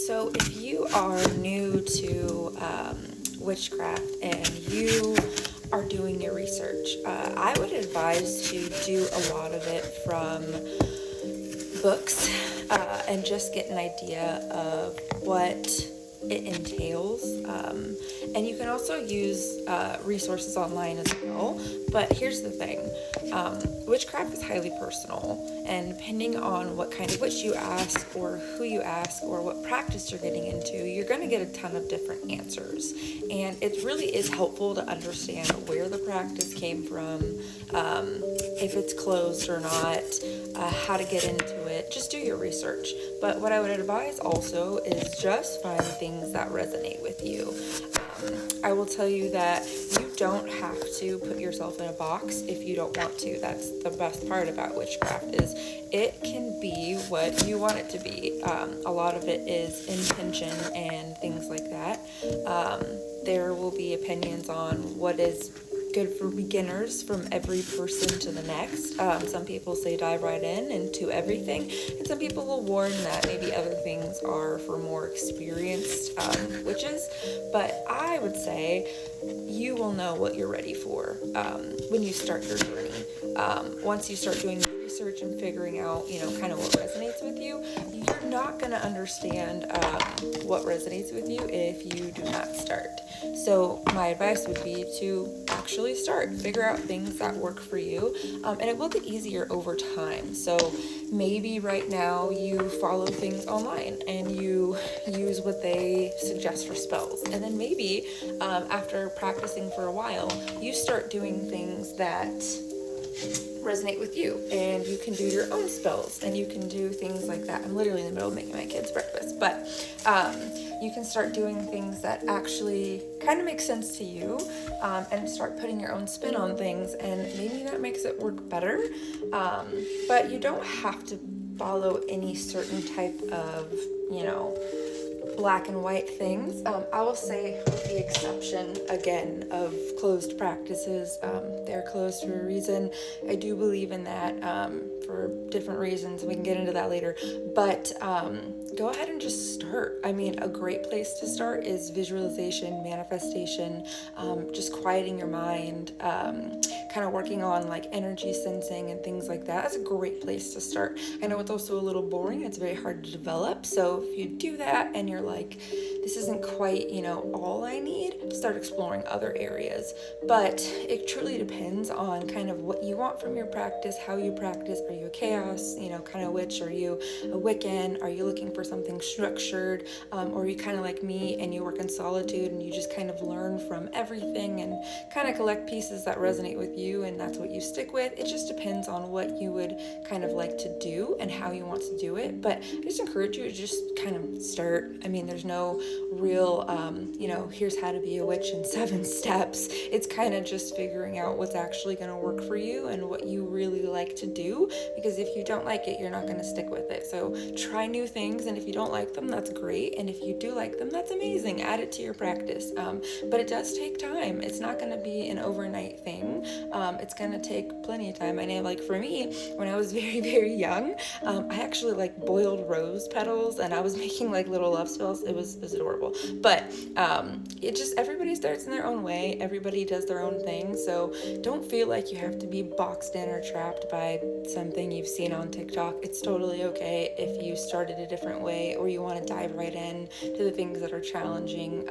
So if you are new to witchcraft and you are doing your research, I would advise to do a lot of it from books and just get an idea of what it entails. And you can also use resources online as well. But here's the thing. Witchcraft is highly personal, and depending on what kind of witch you ask or who you ask or what practice you're getting into, you're going to get a ton of different answers. And it really is helpful to understand where the practice came from, if it's closed or not, how to get into it. Just do your research. But what I would advise also is just find things that resonate with you. I will tell you that you don't have to put yourself in a box if you don't want to. That's the best part about witchcraft, is it can be what you want it to be. A lot of it is intention and things like that. There will be opinions on what is good for beginners from every person to the next. Some people say dive right in into everything, and some people will warn that maybe other things are for more experienced witches. But I would say you will know what you're ready for when you start your journey. Once you start doing research and figuring out, kind of what resonates with you, you're not going to understand what resonates with you if you do not start. So my advice would be to actually start, figure out things that work for you, and it will get easier over time. So maybe right now you follow things online and you use what they suggest for spells, and then maybe after practicing for a while, you start doing things that resonate with you, and you can do your own spells and you can do things like that. I'm literally in the middle of making my kids breakfast, but you can start doing things that actually kind of make sense to you, and start putting your own spin on things, and maybe that makes it work better. But you don't have to follow any certain type of black and white things. I will say, with the exception again of closed practices, they're closed for a reason. I do believe in that for different reasons. We can get into that later, but go ahead and just start. I mean, a great place to start is visualization, manifestation, just quieting your mind, kind of working on like energy sensing and things like that. That's a great place to start. I know it's also a little boring. It's very hard to develop. So if you do that and you're like, this isn't quite, all I need, start exploring other areas. But it truly depends on kind of what you want from your practice, how you practice. Are you a chaos, kind of witch? Are you a Wiccan? Are you looking for something structured? Or are you kind of like me and you work in solitude and you just kind of learn from everything and kind of collect pieces that resonate with you, and that's what you stick with? It just depends on what you would kind of like to do and how you want to do it. But I just encourage you to just kind of start. I mean, there's no real, here's how to be a witch in 7 steps. It's kind of just figuring out what's actually going to work for you and what you really like to do, because if you don't like it, you're not going to stick with it. So try new things, and if you don't like them, that's great, and if you do like them, that's amazing. Add it to your practice. But it does take time. It's not going to be an overnight thing. It's going to take plenty of time. I know, like for me, when I was very, very young, I actually like boiled rose petals, and I was making like little love spells. It was adorable. But it just, everybody starts in their own way. Everybody does their own thing. So don't feel like you have to be boxed in or trapped by something you've seen on TikTok. It's totally okay if you started a different way or you want to dive right in to the things that are challenging.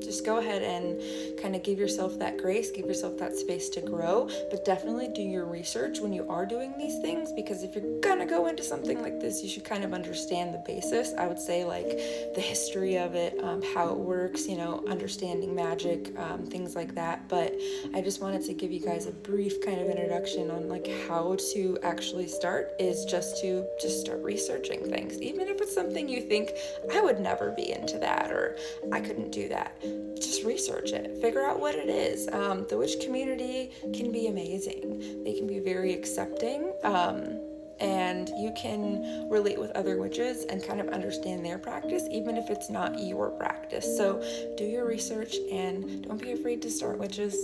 Just go ahead and kind of give yourself that grace, give yourself that space to grow, but definitely do your research when you are doing these things, because if you're gonna go into something like this, you should kind of understand the basis. I would say like the history of it, how it works, understanding magic, things like that. But I just wanted to give you guys a brief kind of introduction on like how to actually start, is just to start researching things. Even if it's something you think, I would never be into that, or I couldn't do that, just research it, figure out what it is. The witch community can be amazing. They can be very accepting, and you can relate with other witches and kind of understand their practice, even if it's not your practice. So do your research and don't be afraid to start, witches.